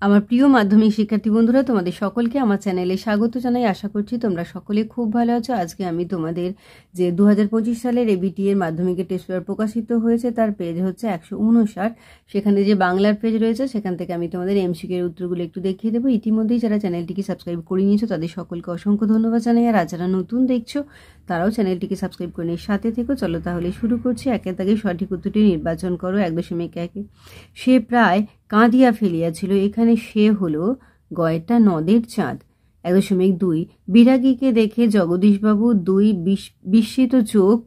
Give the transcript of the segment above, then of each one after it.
আমার প্রিয় মাধ্যমিক শিক্ষার্থী বন্ধুরা, তোমাদের সকলকে আমার চ্যানেলে স্বাগত জানাই। আশা করছি তোমরা সকলে খুব ভালো আছো। আজকে আমি তোমাদের যে 2025 সালের এবিটি এর মাধ্যমিকের টেস্ট পেপার প্রকাশিত হয়েছে তার পেজ হচ্ছে 159। সেখানে যে বাংলার পেজ রয়েছে সেখান থেকে আমি তোমাদের এমসিকিউ এর উত্তরগুলো একটু দেখিয়ে দেবো। ইতিমধ্যেই যারা চ্যানেলটিকে সাবস্ক্রাইব করে নিয়েছো তাদের সকলকে অসংখ্য ধন্যবাদ জানাই। আর যারা নতুন দেখছো তারাও চ্যানেলটিকে সাবস্ক্রাইব করে নিয়ে সাথে থেকো। চলো তাহলে শুরু করছি। একের দাগে সঠিক উত্তরটি নির্বাচন করো। 1.1 সে প্রায় কাঁদিয়া ফেলিয়াছিল। এখানে সে হলো গয়েরটা নদের চাঁদ। 1.2 বিরাগীকে দেখে জগদীশবাবু দুই বিস্মিত চোখ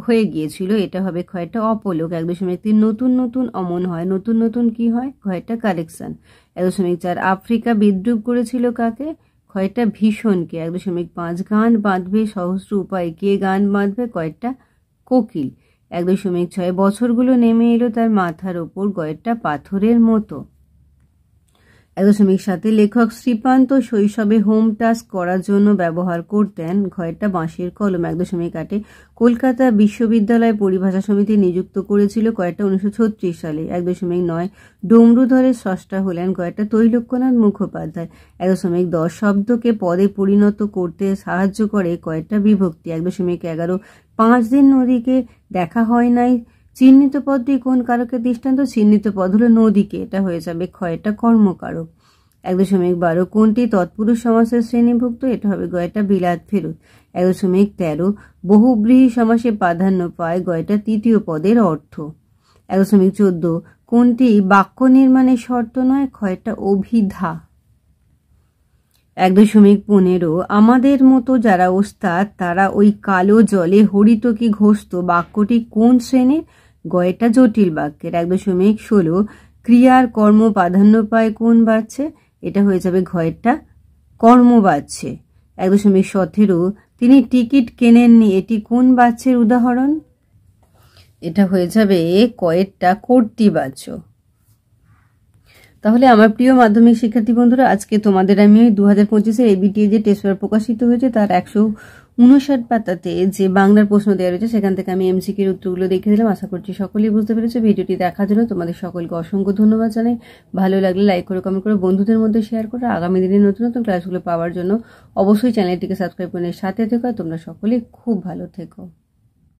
হয়ে গিয়েছিল। এটা হবে ক্ষয়টা অপলোক। 1.3 নতুন নতুন অমন হয়। নতুন নতুন কি হয়? ক্ষয়টা কারেকশন। 1.4 আফ্রিকা বিদ্রুপ করেছিল কাকে? ক্ষয়টা ভীষণকে। 1.5 গান বাঁধবে সহস্র উপায়। কে গান বাঁধবে? কয়েকটা কোকিল। 1.6 বছরগুলো নেমে এলো তার মাথার ওপর। গয়েরটা পাথরের মতো। 1.7 লেখক শ্রীপান্ত শৈশবে হোম টাস্ক করার জন্য ব্যবহার করতেন ঘয়েরটা বাঁশের কলম। 1.8 কলকাতা বিশ্ববিদ্যালয় পরিভাষা সমিতি নিযুক্ত করেছিল কয়েকটা 1936 সালে। 1.9 ডমরুধরের স্রষ্টা হলেন কয়েকটা তৈলক্যনাথ মুখোপাধ্যায়। 1.10 শব্দকে পদে পরিণত করতে সাহায্য করে কয়েকটা বিভক্তি। 1.11 5 দিন নদীকে দেখা হয় নাই। চিহ্নিত পদটি কোন কারকের দৃষ্টান্ত? চিহ্নিত পদ হলো নদীকে। এটা হয়ে যাবে ক্ষয়টা কর্মকারক। 1.12 কোনটি তৎপুরুষ সমাসের শ্রেণীভুক্ত? এটা হবে গয়টা বিলাত ফেরত। 1.13 বহুব্রীহি সমাসে প্রাধান্য পায় গয়টা তৃতীয় পদের অর্থ। 1.14 কোনটি বাক্য নির্মাণের শর্ত নয়? ক্ষয়টা অভিধা। 1.15 আমাদের মতো যারা ওস্তাদ তারা ওই কালো জলে হরিতকি ঘষত। বাক্যটি কোন শ্রেণীর? গয়টা জটিল বাক্যের। 1.16 ক্রিয়ার কর্ম প্রাধান্য পায় কোন বাচ্চে? এটা হয়ে যাবে ঘয়েরটা কর্ম বাচ্চে। 1.17 তিনি টিকিট কেনেননি। এটি কোন বাচ্চের উদাহরণ? এটা হয়ে যাবে কয়েকটা কর্তৃবাচ্য। তাহলে আমার প্রিয় মাধ্যমিক শিক্ষার্থী বন্ধুরা, আজকে তোমাদের আমি 2025-এর এবিটি যে টেস্ট পেপার প্রকাশিত হয়েছে তার 159 পাতাতে যে বাংলার প্রশ্ন দেওয়া রয়েছে সেখান থেকে আমি এমসিকিউর উত্তরগুলো দেখে দিলাম। আশা করছি সকলেই বুঝতে পেরেছো। ভিডিওটি দেখার জন্য তোমাদের সকলকে অসংখ্য ধন্যবাদ জানাই। ভালো লাগলে লাইক করে কমেন্ট করে বন্ধুদের মধ্যে শেয়ার করো। আগামী দিনে নতুন নতুন ক্লাসগুলো পাওয়ার জন্য অবশ্যই চ্যানেলটিকে সাবস্ক্রাইব করে সাথে থেকো। তোমরা সকলেই খুব ভালো থেকো।